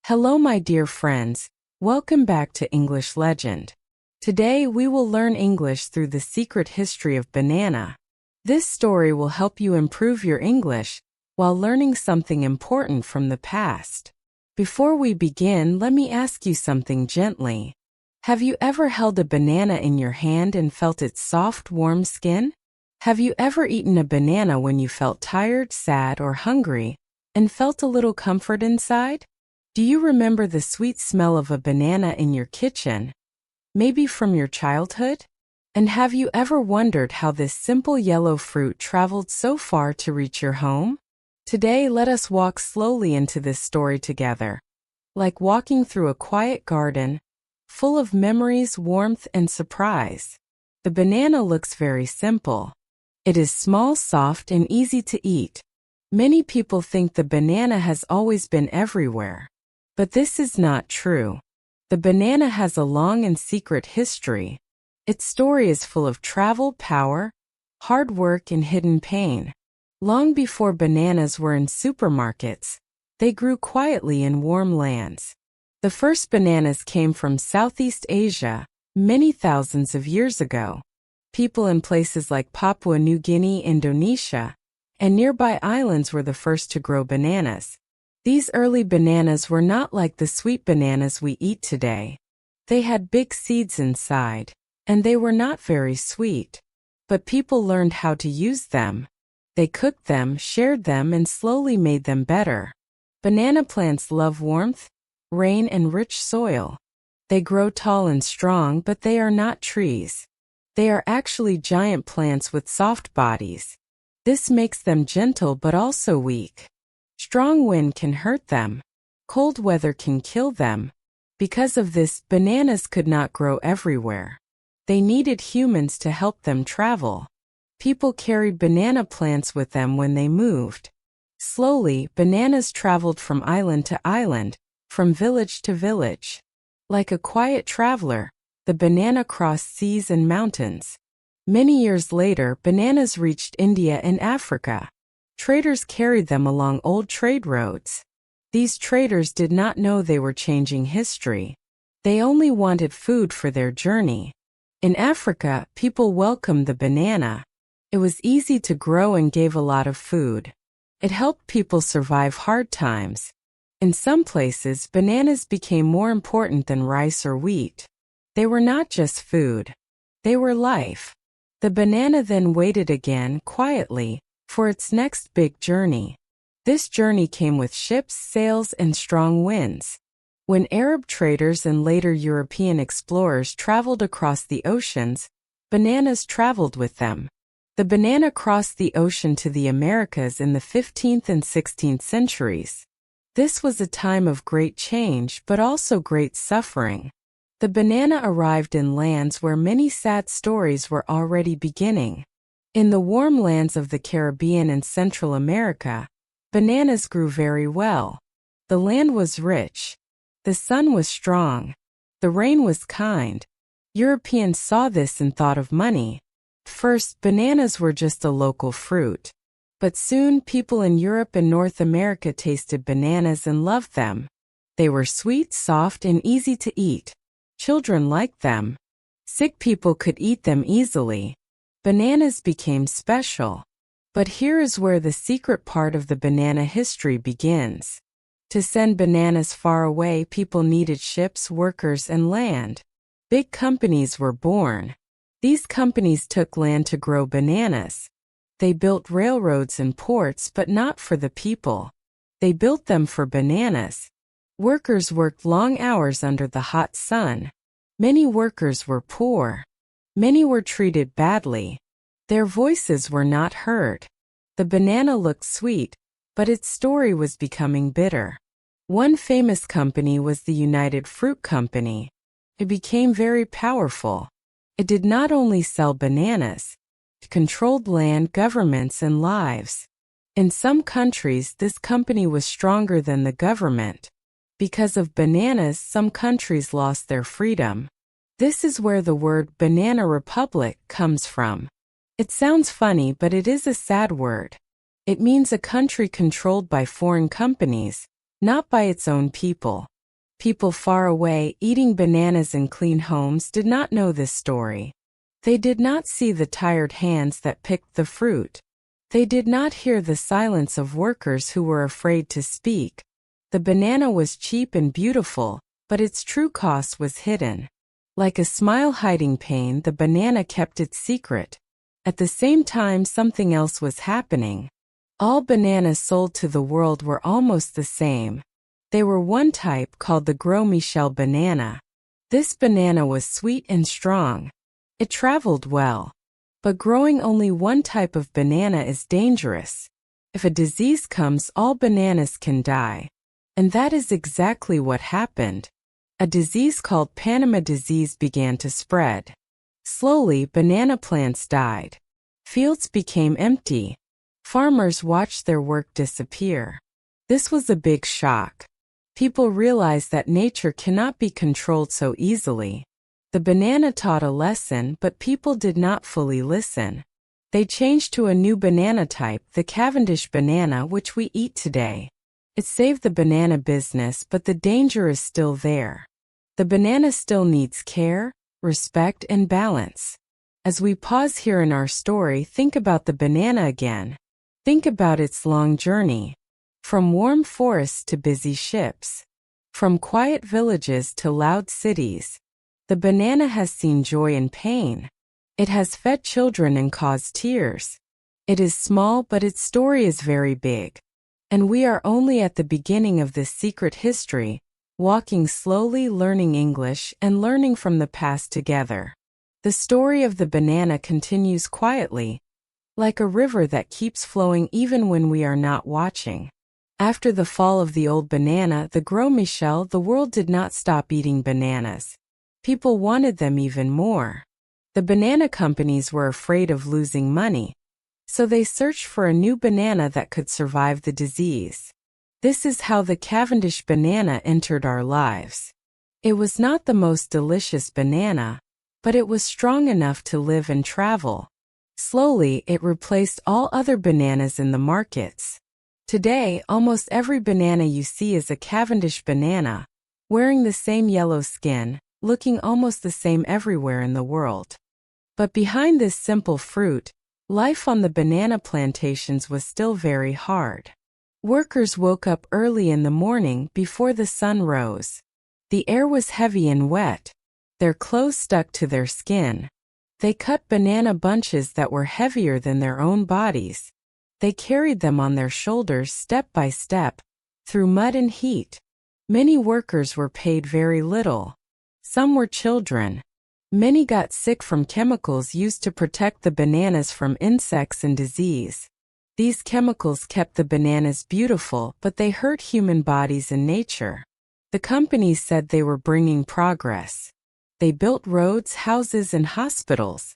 Hello, my dear friends. Welcome back to English Legend. Today we will learn English through the secret history of banana. This story will help you improve your English while learning something important from the past. Before we begin, let me ask you something gently. Have you ever held a banana in your hand and felt its soft, warm skin? Have you ever eaten a banana when you felt tired, sad, or hungry, and felt a little comfort inside? Do you remember the sweet smell of a banana in your kitchen? Maybe from your childhood? And have you ever wondered how this simple yellow fruit traveled so far to reach your home? Today, let us walk slowly into this story together. Like walking through a quiet garden, full of memories, warmth, and surprise. The banana looks very simple. It is small, soft, and easy to eat. Many people think the banana has always been everywhere. But this is not true. The banana has a long and secret history. Its story is full of travel, power, hard work, and hidden pain. Long before bananas were in supermarkets, they grew quietly in warm lands. The first bananas came from Southeast Asia, many thousands of years ago. People in places like Papua New Guinea, Indonesia, and nearby islands were the first to grow bananas. These early bananas were not like the sweet bananas we eat today. They had big seeds inside, and they were not very sweet. But people learned how to use them. They cooked them, shared them, and slowly made them better. Banana plants love warmth, rain, and rich soil. They grow tall and strong, but they are not trees. They are actually giant plants with soft bodies. This makes them gentle but also weak. Strong wind can hurt them. Cold weather can kill them. Because of this, bananas could not grow everywhere. They needed humans to help them travel. People carried banana plants with them when they moved. Slowly, bananas traveled from island to island, from village to village. Like a quiet traveler, the banana crossed seas and mountains. Many years later, bananas reached India and Africa. Traders carried them along old trade roads. These traders did not know they were changing history. They only wanted food for their journey. In Africa, people welcomed the banana. It was easy to grow and gave a lot of food. It helped people survive hard times. In some places, bananas became more important than rice or wheat. They were not just food. They were life. The banana then waited again, quietly, for its next big journey. This journey came with ships, sails, and strong winds. When Arab traders and later European explorers traveled across the oceans, bananas traveled with them. The banana crossed the ocean to the Americas in the 15th and 16th centuries. This was a time of great change but also great suffering. The banana arrived in lands where many sad stories were already beginning. In the warm lands of the Caribbean and Central America, bananas grew very well. The land was rich. The sun was strong. The rain was kind. Europeans saw this and thought of money. First, bananas were just a local fruit. But soon, people in Europe and North America tasted bananas and loved them. They were sweet, soft, and easy to eat. Children liked them. Sick people could eat them easily. Bananas became special. But here is where the secret part of the banana history begins. To send bananas far away, people needed ships, workers, and land. Big companies were born. These companies took land to grow bananas. They built railroads and ports, but not for the people. They built them for bananas. Workers worked long hours under the hot sun. Many workers were poor. Many were treated badly. Their voices were not heard. The banana looked sweet, but its story was becoming bitter. One famous company was the United Fruit Company. It became very powerful. It did not only sell bananas. It controlled land, governments, and lives. In some countries, this company was stronger than the government. Because of bananas, some countries lost their freedom. This is where the word banana republic comes from. It sounds funny, but it is a sad word. It means a country controlled by foreign companies, not by its own people. People far away eating bananas in clean homes did not know this story. They did not see the tired hands that picked the fruit. They did not hear the silence of workers who were afraid to speak. The banana was cheap and beautiful, but its true cost was hidden. Like a smile hiding pain, the banana kept its secret. At the same time, something else was happening. All bananas sold to the world were almost the same. They were one type called the Gros Michel banana. This banana was sweet and strong. It traveled well. But growing only one type of banana is dangerous. If a disease comes, all bananas can die. And that is exactly what happened. A disease called Panama disease began to spread. Slowly, banana plants died. Fields became empty. Farmers watched their work disappear. This was a big shock. People realized that nature cannot be controlled so easily. The banana taught a lesson, but people did not fully listen. They changed to a new banana type, the Cavendish banana, which we eat today. It saved the banana business, but the danger is still there. The banana still needs care, respect, and balance. As we pause here in our story, think about the banana again. Think about its long journey. From warm forests to busy ships. From quiet villages to loud cities. The banana has seen joy and pain. It has fed children and caused tears. It is small, but its story is very big. And we are only at the beginning of this secret history, walking slowly, learning English, and learning from the past together. The story of the banana continues quietly, like a river that keeps flowing even when we are not watching. After the fall of the old banana, the Gros Michel, the world did not stop eating bananas. People wanted them even more. The banana companies were afraid of losing money, so they searched for a new banana that could survive the disease. This is how the Cavendish banana entered our lives. It was not the most delicious banana, but it was strong enough to live and travel. Slowly, it replaced all other bananas in the markets. Today, almost every banana you see is a Cavendish banana, wearing the same yellow skin, looking almost the same everywhere in the world. But behind this simple fruit, life on the banana plantations was still very hard. Workers woke up early in the morning before the sun rose. The air was heavy and wet. Their clothes stuck to their skin. They cut banana bunches that were heavier than their own bodies. They carried them on their shoulders step by step, through mud and heat. Many workers were paid very little. Some were children. Many got sick from chemicals used to protect the bananas from insects and disease. These chemicals kept the bananas beautiful, but they hurt human bodies and nature. The companies said they were bringing progress. They built roads, houses, and hospitals.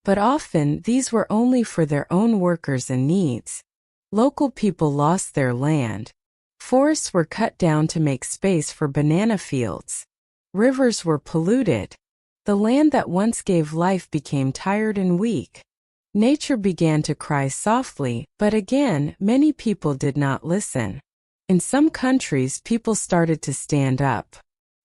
But often, these were only for their own workers and needs. Local people lost their land. Forests were cut down to make space for banana fields. Rivers were polluted. The land that once gave life became tired and weak. Nature began to cry softly, but again, many people did not listen. In some countries, people started to stand up.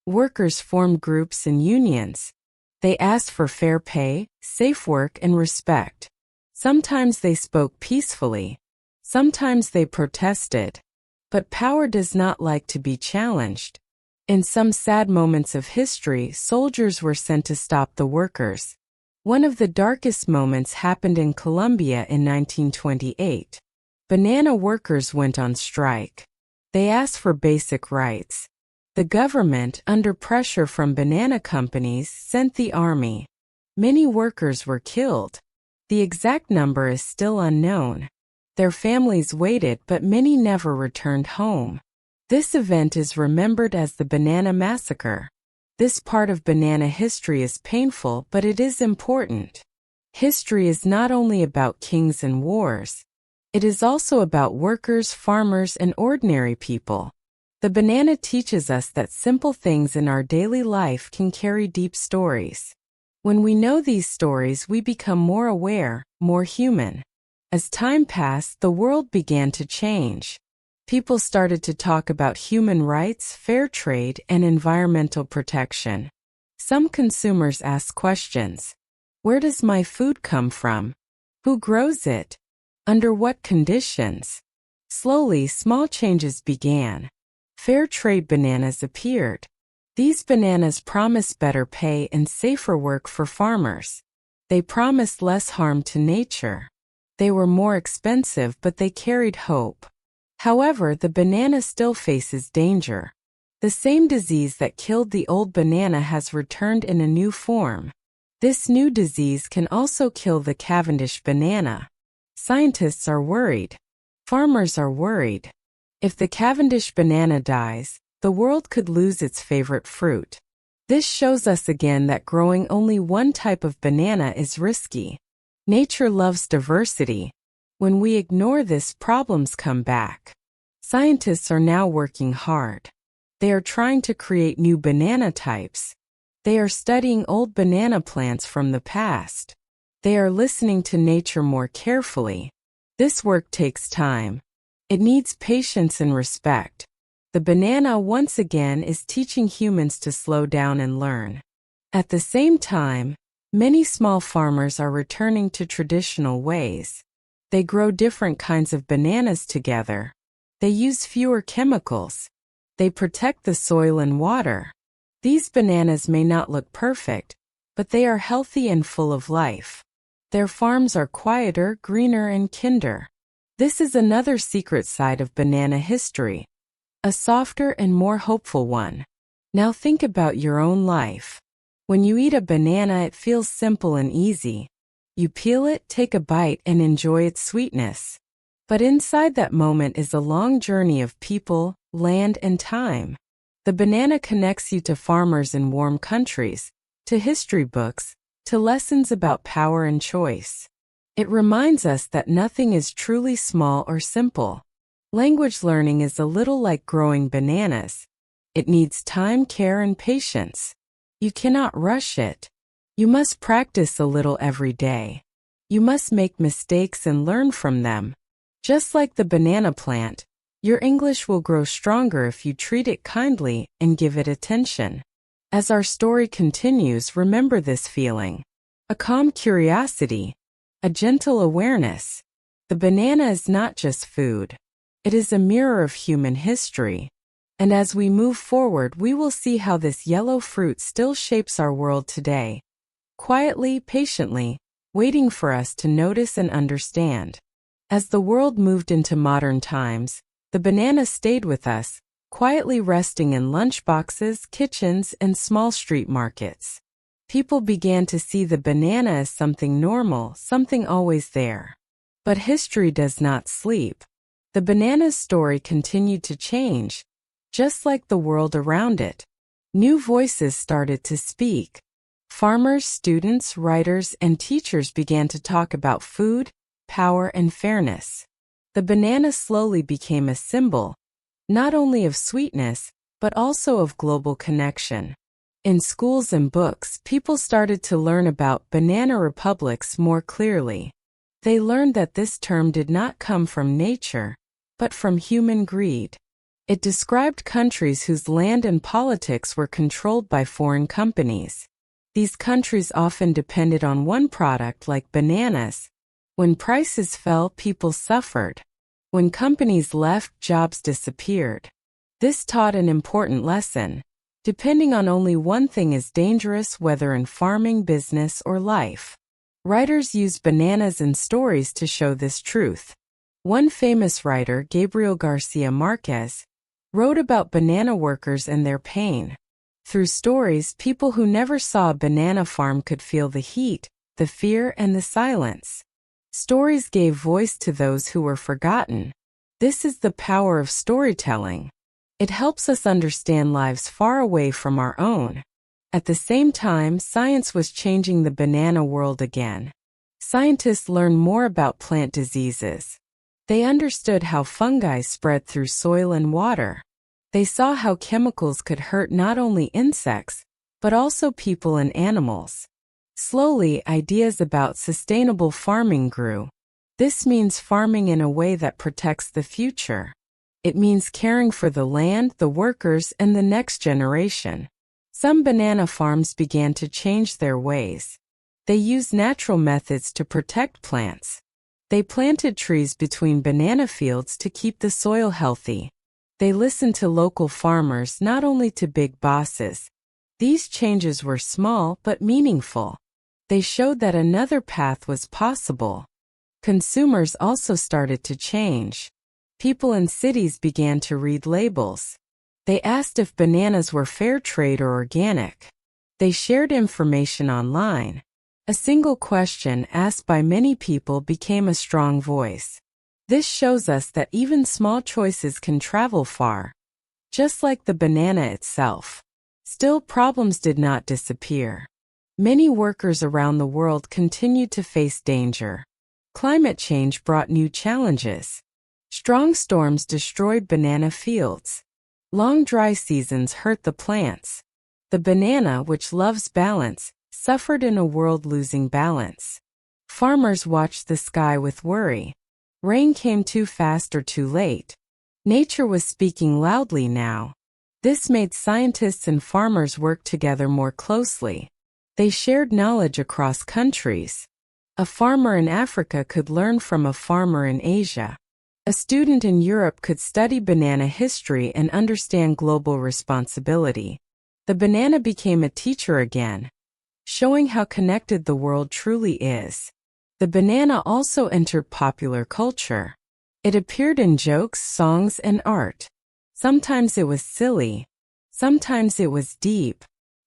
Workers formed groups and unions. They asked for fair pay, safe work, and respect. Sometimes they spoke peacefully. Sometimes they protested. But power does not like to be challenged. In some sad moments of history, soldiers were sent to stop the workers. One of the darkest moments happened in Colombia in 1928. Banana workers went on strike. They asked for basic rights. The government, under pressure from banana companies, sent the army. Many workers were killed. The exact number is still unknown. Their families waited, but many never returned home. This event is remembered as the Banana Massacre. This part of banana history is painful, but it is important. History is not only about kings and wars. It is also about workers, farmers, and ordinary people. The banana teaches us that simple things in our daily life can carry deep stories. When we know these stories, we become more aware, more human. As time passed, the world began to change. People started to talk about human rights, fair trade, and environmental protection. Some consumers asked questions. Where does my food come from? Who grows it? Under what conditions? Slowly, small changes began. Fair trade bananas appeared. These bananas promised better pay and safer work for farmers. They promised less harm to nature. They were more expensive, but they carried hope. However, the banana still faces danger. The same disease that killed the old banana has returned in a new form. This new disease can also kill the Cavendish banana. Scientists are worried. Farmers are worried. If the Cavendish banana dies, the world could lose its favorite fruit. This shows us again that growing only one type of banana is risky. Nature loves diversity. When we ignore this, problems come back. Scientists are now working hard. They are trying to create new banana types. They are studying old banana plants from the past. They are listening to nature more carefully. This work takes time. It needs patience and respect. The banana once again is teaching humans to slow down and learn. At the same time, many small farmers are returning to traditional ways. They grow different kinds of bananas together. They use fewer chemicals. They protect the soil and water. These bananas may not look perfect, but they are healthy and full of life. Their farms are quieter, greener, and kinder. This is another secret side of banana history. A softer and more hopeful one. Now think about your own life. When you eat a banana, it feels simple and easy. You peel it, take a bite, and enjoy its sweetness. But inside that moment is a long journey of people, land, and time. The banana connects you to farmers in warm countries, to history books, to lessons about power and choice. It reminds us that nothing is truly small or simple. Language learning is a little like growing bananas. It needs time, care, and patience. You cannot rush it. You must practice a little every day. You must make mistakes and learn from them. Just like the banana plant, your English will grow stronger if you treat it kindly and give it attention. As our story continues, remember this feeling. A calm curiosity. A gentle awareness. The banana is not just food. It is a mirror of human history. And as we move forward, we will see how this yellow fruit still shapes our world today. Quietly, patiently, waiting for us to notice and understand. As the world moved into modern times, the banana stayed with us, quietly resting in lunchboxes, kitchens, and small street markets. People began to see the banana as something normal, something always there. But history does not sleep. The banana's story continued to change, just like the world around it. New voices started to speak. Farmers, students, writers, and teachers began to talk about food, power, and fairness. The banana slowly became a symbol, not only of sweetness, but also of global connection. In schools and books, people started to learn about banana republics more clearly. They learned that this term did not come from nature, but from human greed. It described countries whose land and politics were controlled by foreign companies. These countries often depended on one product, like bananas. When prices fell, people suffered. When companies left, jobs disappeared. This taught an important lesson. Depending on only one thing is dangerous, whether in farming, business, or life. Writers use bananas in stories to show this truth. One famous writer, Gabriel Garcia Marquez, wrote about banana workers and their pain. Through stories, people who never saw a banana farm could feel the heat, the fear, and the silence. Stories gave voice to those who were forgotten. This is the power of storytelling. It helps us understand lives far away from our own. At the same time, science was changing the banana world again. Scientists learned more about plant diseases. They understood how fungi spread through soil and water. They saw how chemicals could hurt not only insects, but also people and animals. Slowly, ideas about sustainable farming grew. This means farming in a way that protects the future. It means caring for the land, the workers, and the next generation. Some banana farms began to change their ways. They used natural methods to protect plants. They planted trees between banana fields to keep the soil healthy. They listened to local farmers, not only to big bosses. These changes were small but meaningful. They showed that another path was possible. Consumers also started to change. People in cities began to read labels. They asked if bananas were fair trade or organic. They shared information online. A single question asked by many people became a strong voice. This shows us that even small choices can travel far. Just like the banana itself. Still, problems did not disappear. Many workers around the world continued to face danger. Climate change brought new challenges. Strong storms destroyed banana fields. Long dry seasons hurt the plants. The banana, which loves balance, suffered in a world losing balance. Farmers watched the sky with worry. Rain came too fast or too late. Nature was speaking loudly now. This made scientists and farmers work together more closely. They shared knowledge across countries. A farmer in Africa could learn from a farmer in Asia. A student in Europe could study banana history and understand global responsibility. The banana became a teacher again, showing how connected the world truly is. The banana also entered popular culture. It appeared in jokes, songs, and art. Sometimes it was silly. Sometimes it was deep.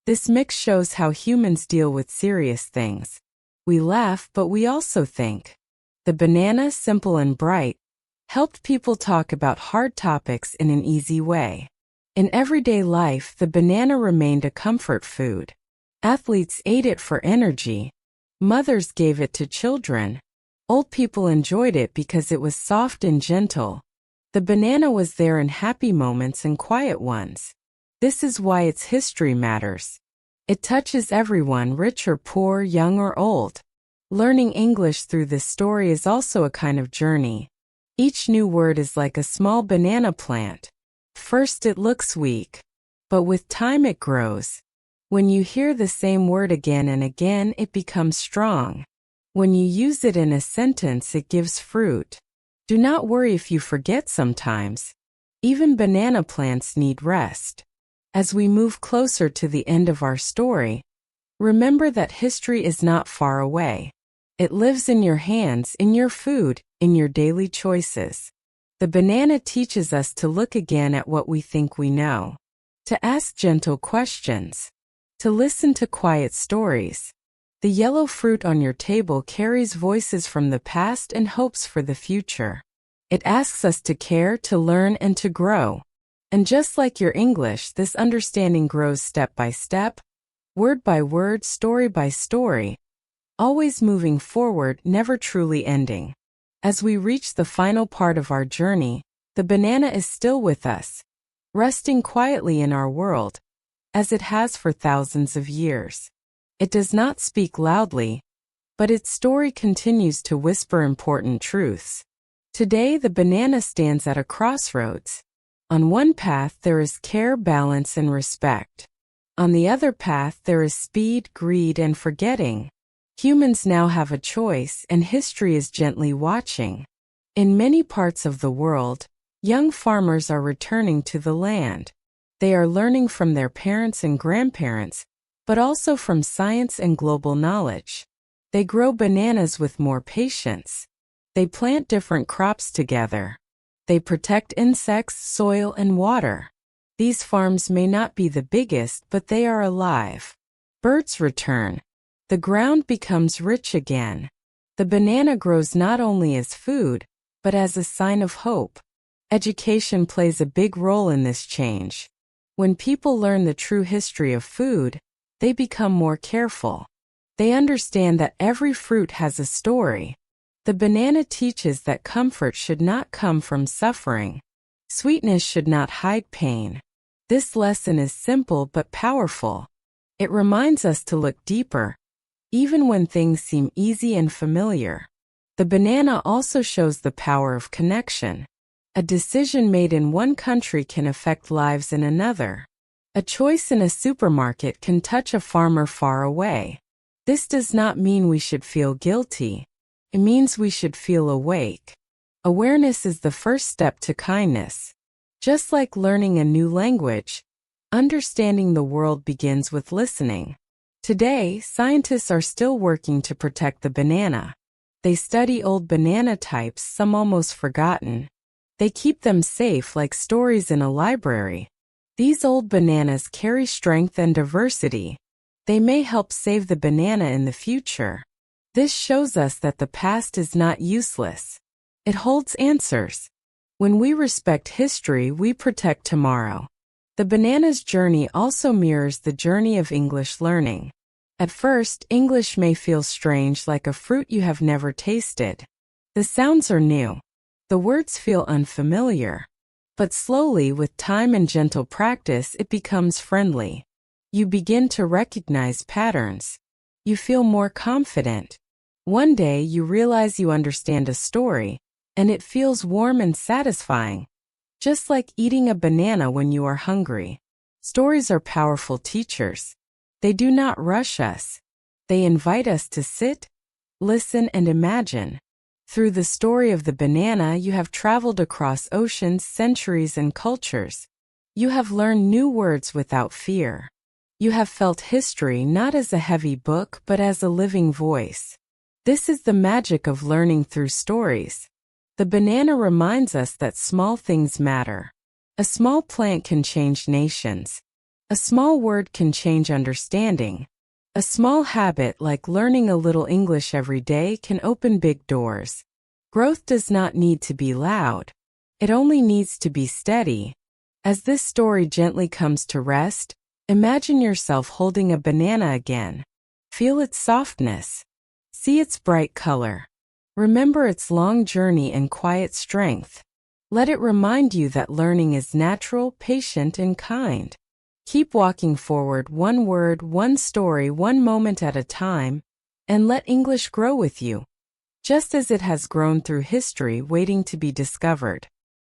This mix shows how humans deal with serious things. We laugh, but we also think. The banana, simple and bright, helped people talk about hard topics in an easy way. In everyday life, the banana remained a comfort food. Athletes ate it for energy. Mothers gave it to children. Old people enjoyed it because it was soft and gentle. The banana was there in happy moments and quiet ones. This is why its history matters. It touches everyone, rich or poor, young or old. Learning English through this story is also a kind of journey. Each new word is like a small banana plant. First it looks weak, but with time it grows. When you hear the same word again and again, it becomes strong. When you use it in a sentence, it gives fruit. Do not worry if you forget sometimes. Even banana plants need rest. As we move closer to the end of our story, remember that history is not far away. It lives in your hands, in your food, in your daily choices. The banana teaches us to look again at what we think we know, to ask gentle questions, to listen to quiet stories. The yellow fruit on your table carries voices from the past and hopes for the future. It asks us to care, to learn, and to grow. And just like your English, this understanding grows step by step, word by word, story by story, always moving forward, never truly ending. As we reach the final part of our journey, the banana is still with us, resting quietly in our world, as it has for thousands of years. It does not speak loudly, but its story continues to whisper important truths. Today, the banana stands at a crossroads. On one path there is care, balance, and respect. On the other path there is speed, greed, and forgetting. Humans now have a choice, and history is gently watching. In many parts of the world, young farmers are returning to the land. They are learning from their parents and grandparents, but also from science and global knowledge. They grow bananas with more patience. They plant different crops together. They protect insects, soil, and water. These farms may not be the biggest, but they are alive. Birds return. The ground becomes rich again. The banana grows not only as food, but as a sign of hope. Education plays a big role in this change. When people learn the true history of food, they become more careful. They understand that every fruit has a story. The banana teaches that comfort should not come from suffering. Sweetness should not hide pain. This lesson is simple but powerful. It reminds us to look deeper, even when things seem easy and familiar. The banana also shows the power of connection. A decision made in one country can affect lives in another. A choice in a supermarket can touch a farmer far away. This does not mean we should feel guilty. It means we should feel awake. Awareness is the first step to kindness. Just like learning a new language, understanding the world begins with listening. Today, scientists are still working to protect the banana. They study old banana types, some almost forgotten. They keep them safe like stories in a library. These old bananas carry strength and diversity. They may help save the banana in the future. This shows us that the past is not useless. It holds answers. When we respect history, we protect tomorrow. The banana's journey also mirrors the journey of English learning. At first, English may feel strange, like a fruit you have never tasted. The sounds are new. The words feel unfamiliar. But slowly, with time and gentle practice, it becomes friendly. You begin to recognize patterns. You feel more confident. One day, you realize you understand a story, and it feels warm and satisfying. Just like eating a banana when you are hungry. Stories are powerful teachers. They do not rush us. They invite us to sit, listen, and imagine. Through the story of the banana, you have traveled across oceans, centuries, and cultures. You have learned new words without fear. You have felt history not as a heavy book, but as a living voice. This is the magic of learning through stories. The banana reminds us that small things matter. A small plant can change nations. A small word can change understanding. A small habit, like learning a little English every day, can open big doors. Growth does not need to be loud. It only needs to be steady. As this story gently comes to rest, imagine yourself holding a banana again. Feel its softness. See its bright color. Remember its long journey and quiet strength. Let it remind you that learning is natural, patient, and kind. Keep walking forward, one word, one story, one moment at a time, and let English grow with you, just as it has grown through history, waiting to be discovered.